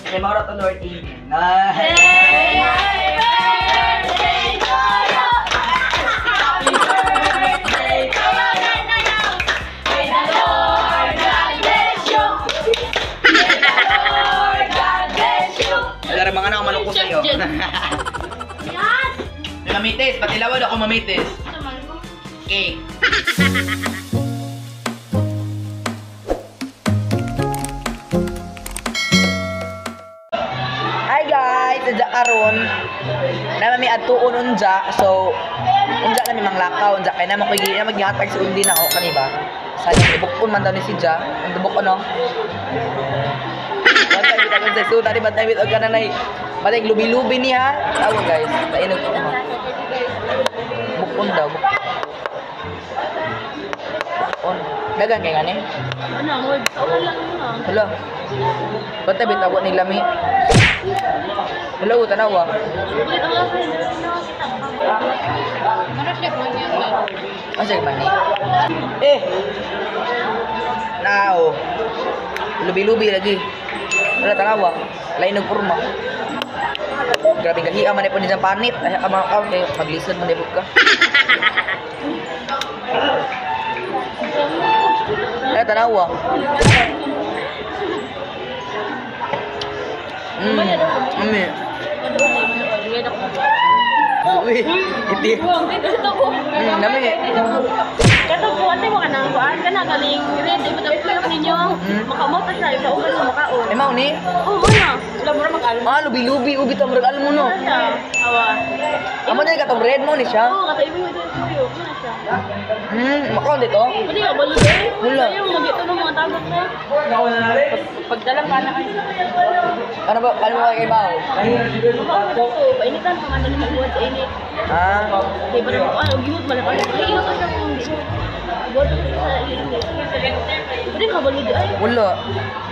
Kay Maura to Lord Amen. Happy birthday to you. Happy birthday to you. May the Lord God bless you. May the Lord God bless you. Alam mga anak manok ko sa'yo. Yan. Mamitis, patilawan ako mamitis. Okay. Hi guys, sadya karon na may adtuon unja. So, unja na may manglakaw unja kay na maggihatag si undi na ako kaniba. Sa ibukon man daw ni si Ja, ang dubok ano. Bantay bitaw sa so tadi bantay bitaw kana nay. Batay lubi-lubi niya. Awo guys, tainog ko. Bukon daw. Bukon. Dagan kay ngani. Ano, word tawag lang mo. Hello. Bantay bitaw ni lami. Hello, tanawa. Ulit ang lasa kita. Marasyak man yan. Masay man ni. Now. Lubi-lubi lagi. Wala tanawa. Lain ng kurma. Grabe ka hiya man po din sa panit. Ay mga kaon kay maglisod man dipod ka. Ay tanawa. Ami. Uy, hindi. Ito ko. Nami. Kato po, ate mo ka nang kuhaan ka na galing red. Iba tapos ko yung ninyo. Makamot na siya. Sa ugan mo makaon. Eh mao ni? Oo, ano? Wala mo na mag-alam. Ah, lubi-lubi ubi to murag almo no. Ano siya? Awa. Amo na katong red mo ni siya. Oo, kata ibig mo dito sa'yo. Ano siya? Makaon dito. Pwede ka, balo eh. Wala. Ayaw, magito ng mga tagot mo. Pagdalang ka na kayo. Ano ba kay Bao? Makaon ko. Painitan pa nga na nakabuhat sa init. Ah, Di ba naman, ano, gimot ba na kayo? Ay, ito siya kung gimot. Buhat ko sa init. Pwede ka, balo di ay. wala.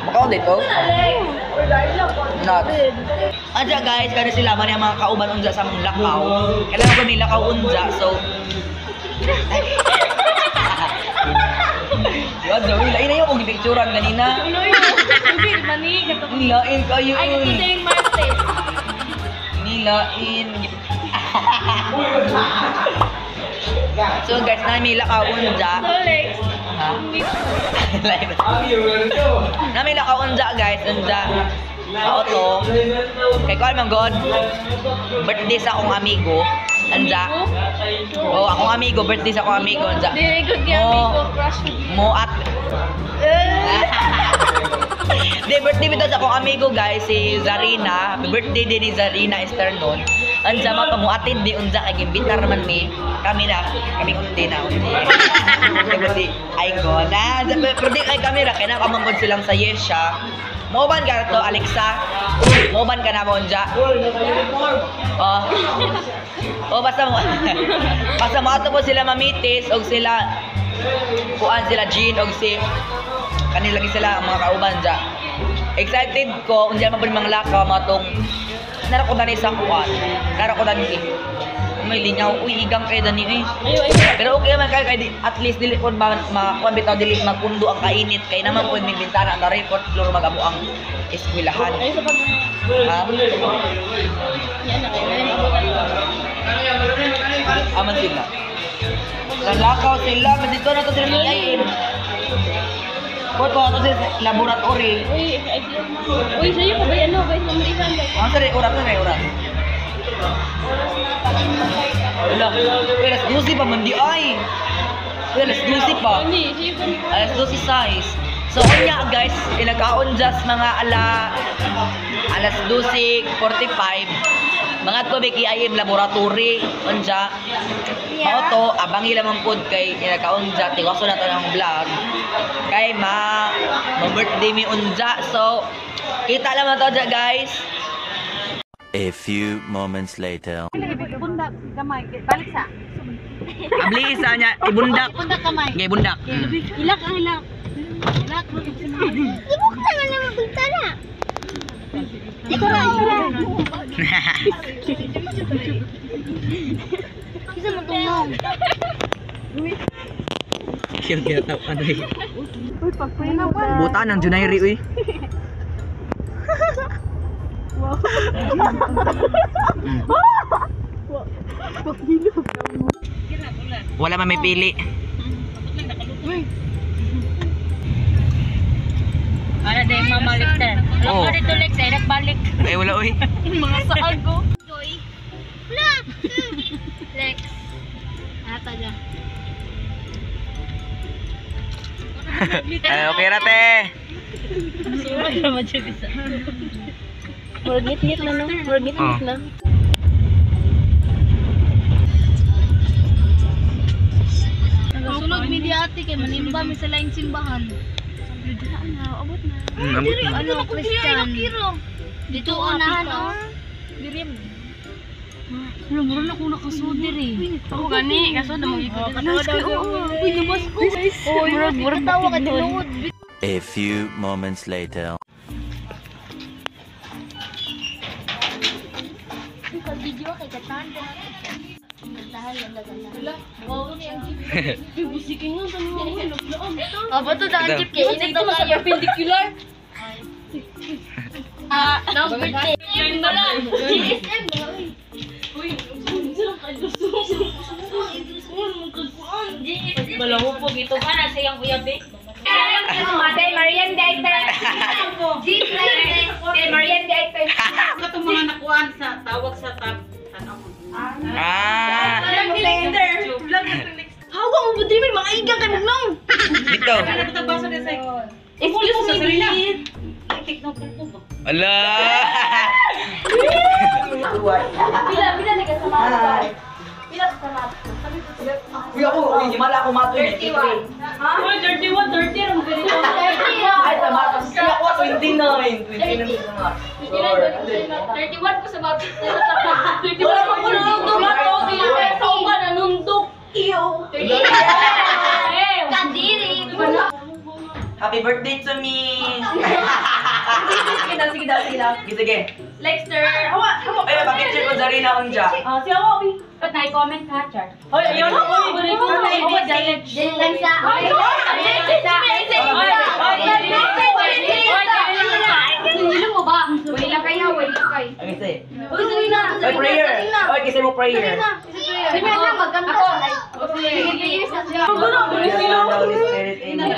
Makaon dito. Not. Adya guys, kani sila man yung mga kauban unja sa mga lakaw. Kailangan ko may lakaw unja, so Yo, Joey, lain na yung kung picturean kanina. Ano yun? Hindi, mani. Nilain kayo. Ay, ito yung Martes. Nilain. So guys, na may lakaw unja. Solex. Ha? Na may lakaw unja guys, unja. Auto. Kay ko man god. Birthday sa akong amigo. Anja. Oh, akong amigo, birthday sa akong amigo anja. Very good yung amigo. Crush with you. Mo at Di birthday bitaw sa akong amigo guys, si Zarina. Happy birthday din ni Zarina Esternon. Anja ma mo atid di unja kay gimbitar man mi. Kami undi na undi. Birthday ay go na. Birthday kay kamera kay na kamangkod silang sa Yesha. Moban ka to Alexa. Moban ka na mo unja. Oh, basta mo ato po sila mamitis og sila kuan sila Jean og si kanila lagi sila mga kauban dya. Excited ko unja man pud mga lakaw matong nara ko dani sa kuan. Nara ko dani may linyaw uy igang kay dani eh. Pero okay man kay at least dili pod kuan bitaw dili magpundo ang kainit kay naman pod may bintana ang record floor magabu ang eskwelahan. Ay, sa pag... Ha? Yan na kayo. Aman sila. Nalakaw sila, dito na to sila niyayin. Kung ito ito sa laboratory. Uy, sa'yo ka ba yan? Ano? Ba ito marisan ba? Ang sari, urat na rin, urat. Wala, alas 12 pa man di ay. Alas 12 pa. Hindi, sa'yo ka ni... Alas 12 size. So, kanya guys, pinagkaon just mga alas 12:45. Mga tubig iayim laboratory unja. Mao to abangi lamang pod kay pinagkaon just tiwaso na to ng vlog. Kay birthday mi unja. So, kita lamang to guys. A few moments later. Bundak kamay, balik sa. Abli isa niya, ibundak. Bundak kamay. Ngay bundak. Ilak ang ilak. Ilak. Ibuk na nga naman bintana. Ito na. Isa mo tumong. Kaya tap ano eh. Uy, pagpinaw ka. Buta ng Junairi uy. Wala man may pili. Para day mamalikter. Oo. Alam ko dito Lex, ay nagbalik. Ay wala oy. Mga saago. Joy. Wala. Lex. Pala. Ay okay ra te. Sura naman siya bisa. Murgit-ngit na no? Murgit-ngit na. Sunog mediati kay manimba mi sa laing simbahan. Abot na. Abot na. Ano Christian? Dito unahan oh. Dirim. Wala mo rin ako nakasudir eh. Ako gani, kaso na mag-ikot. Uy, nabas ko. Uy, murag tawa ka tinuod. A few moments later. Video kay Katan. Aba to daan chip kay init to sa perpendicular. Number 10. Yun na lang. GSM ba? Uy, balawo po gito ka na siyang kuyabe. Day Marian Dayter. Jeep Day Marian Dayter. Katong mga nakuan sa tawag sa tanong. Ah. Hawa mo budri may mga igang kay magnong. Dito. Ano ta basa sa Excuse me, please. Kik no pupo ba? Ala. Bila na ka sa mga. Bila sa mga. Uy ako, uy, di mala ako matoy. 31. Ha? Uy, 31, 30 ang ganito. Ay tama. Uy ako 29. 31 po sa mga. 31 pa po na nung tumato. Sa uban na nundok. Iyo. 38. Kadiri. Happy birthday to me. Sige daw. Sige. Lexter. Ay, pa-picture ko sa rin akong dyan. Si Awabi. Ba't na-comment ka, Char? Hoy, ayun ako. Hindi mo ba? Wala kayo, wala kayo. Ay, kasi. Uy, Sarina! Ay, prayer. Ay, kasi mo prayer. Sarina na, magkanta sa Holy Spirit, amen.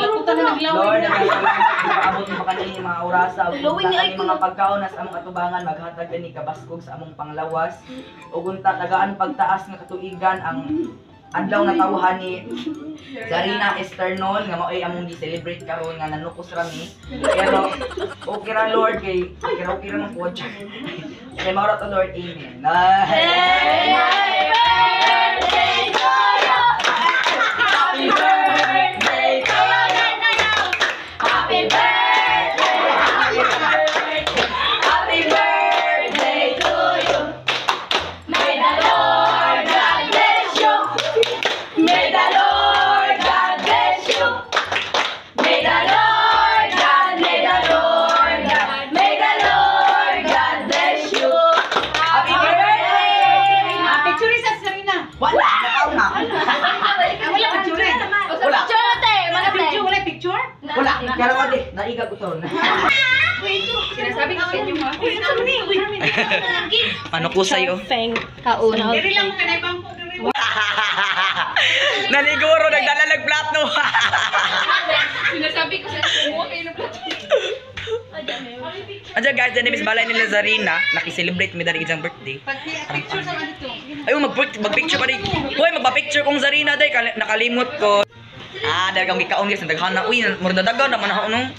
Lord, nagkakaabot mo pa kanina mga orasa. Ugta kami mga pagkaon sa among atubangan, maghatag ni kabaskog sa among panglawas. Ugunta tagaan pagtaas nga katuigan ang adlaw na tawhan ni Zarina Esternon nga maoy among gi-celebrate karon nga nanukos rami. Pero okay ra Lord kay okay ra man po dyan. Kay mao ra to Lord, amen. Wala! Nakaw na! Wala! Wala picture? Wala! Kaya ko di, naiga ko to. Sinasabi ko sa inyo ha. Ano ko sa'yo? Feng kauna. Diri lang ka na ibang po. Naliguro, nagdala plato. Sinasabi ko sa inyo kayo na plato. Adya guys, dyan Miss Balay nila Zarina, nakiselebrate mi dari isang birthday. Picture sa dito. Ayun, mag-picture pa rin. Hoy, magpa-picture kong Zarina day, nakalimot ko. Ah, dahil kang ikaon guys, naghahanap. Uy, murda dagaw naman ako nung.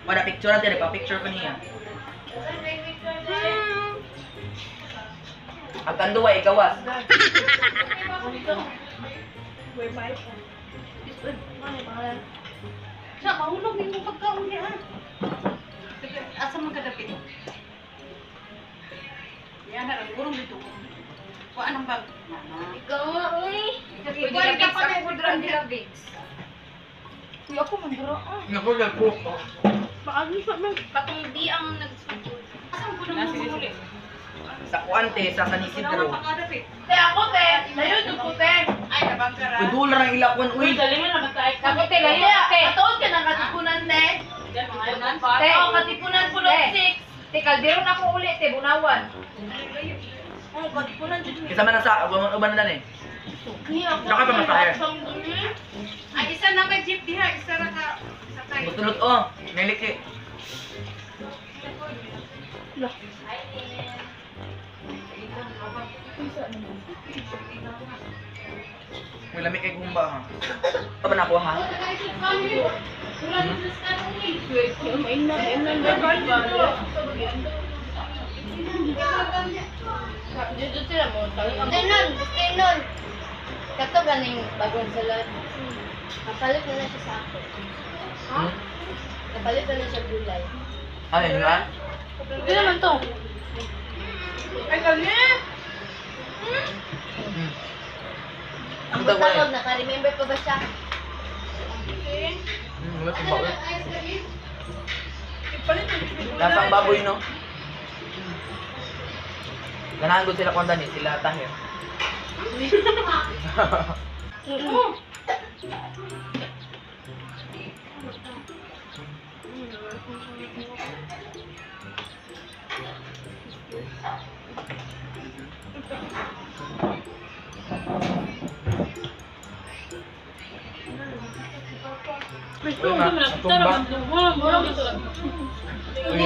Wala picture natin, nagpa-picture pa niya. Ang kanduwa, ikawas. Siya, mahulog yung pagkaon niya. Asa man kadapit? Yan na lang, gurong dito. Kuha anong bag? Ikaw nga, uy. Ikuha ka pa na budran dila. Uy, ako mandara. Naku, nagpo. Paagli pa man. Patong di ang nag-sugod. Asan ko naman sumuli? Sa kuante, sa Wala Kanisidro. man pakadapit. Te, ako te. Layo, dugo te. Ay, nabangkara. Pudula ng ilakwan, uy. Ako te, layo. Te, katuod ka ng katipunan te. Diyan, mga Te, katipunan puno 6. Te, Kalderon ako ulit eh, bunawan. Isa man na sa, uban na eh. Saka pa masahe. Ay, isa na ka jeep diha, isa na ka sakay. Butulot oh, niliki. May lamig kay Gumba ha. Tama na ako ha. Tinon. Kato ganing bagong salad. Kapalit na siya sa ako. Hmm? Kapalit na siya gulay. Ano yun ha? Hindi naman to. Ay, galing! Hmm. Ang Ang tawag tawag, naka-remember pa ba siya? Wala sa baboy. Ipalit ang gulay. Lasang baboy no? Ganahan ko sila kung dani, sila tahir. Uy, ma, tumba. Uy,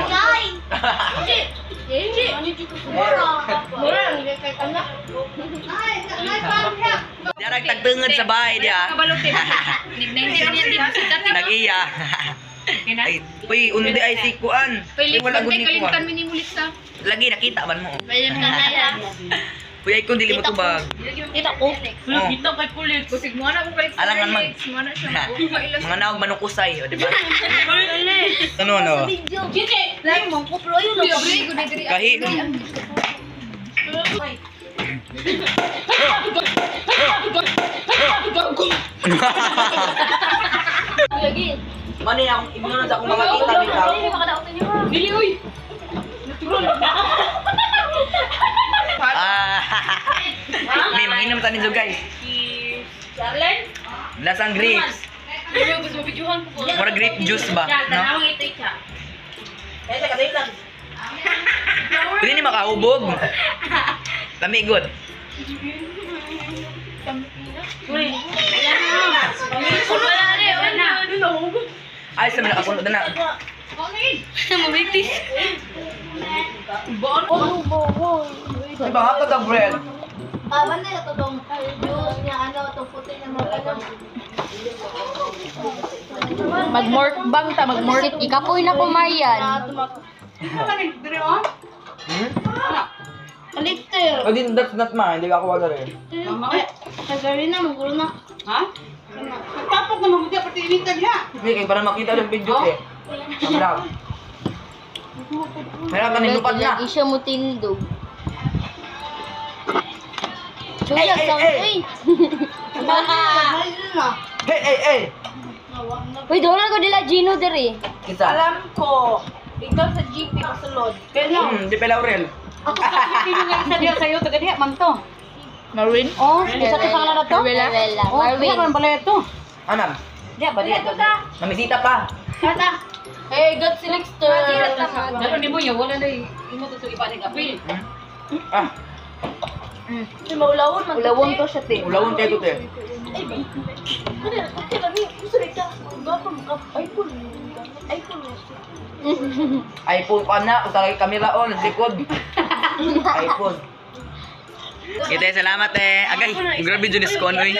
Mura, hindi kay anak. Diya nagtagtungod sa bahay diya. Nag-iya. Ay, uy, undi ay si Kuan. Uy, wala gud ni Kuan. Lagi nakita man mo. Bayan na na yan. Uy, ay kung dili mo tubag. Kita ko. Oh. Kay pulit. Kusig mo na ko kay Alam naman. Mga naog manukusay, o di ba? Ano no? Lang mo ko pro yun. Kahi. Lagi. Mano yung imunod sa akong mga kita bitaw. Dili uy. Ah. May manginom tanin so guys. Charlen? Lasang grapes. Gusto mo videohan ko. Mura grape juice ba? No? ito siya. Pili ni makahubog. Lami good. Uy. Wala na rin. Wala na. Ay, sa mga kasunod na. Mabitis. Ay, ba hotdog ang bread? Banda na ito itong juice niya, itong puti niya mga Mag-mukbang ta, mag-mukbang. Ikapoy na kumayan. Dire oh. Liter. Oh, that's not mine. Hindi ka ako wala rin. Kagarin na, magulo na. Ha? Tapos na magugya pati initan niya. Hindi, kayo para makita yung video eh. Ang vlog. Meron ka nilupad na. Lagi siya mo tindog. Ay, Chuya, ay, sa ay. uy. Hey, hey, hey! Uy, doon ko nila Gino diri. Isa. Alam ko, ikaw sa GP kasulod. Di pa Laurel. Ako sa sino nga isa diya sa'yo, taga diya, man to. Marwin? Oh, isa to pangalan na to? Marwela. Oh, diya man pala ito. Anam, Diya ba diya? namisita pa. Kata. Hey, God si Lexter. Dapat di mo ya, wala na imo to ipanig apil. Ah, Maulawon man. Ulawon to siya, te. ulawon kayo to eh. iPhone pa na, usagay kamera on, likod. iPhone. Kita salamat eh. Agay, grabe Junis Konoy.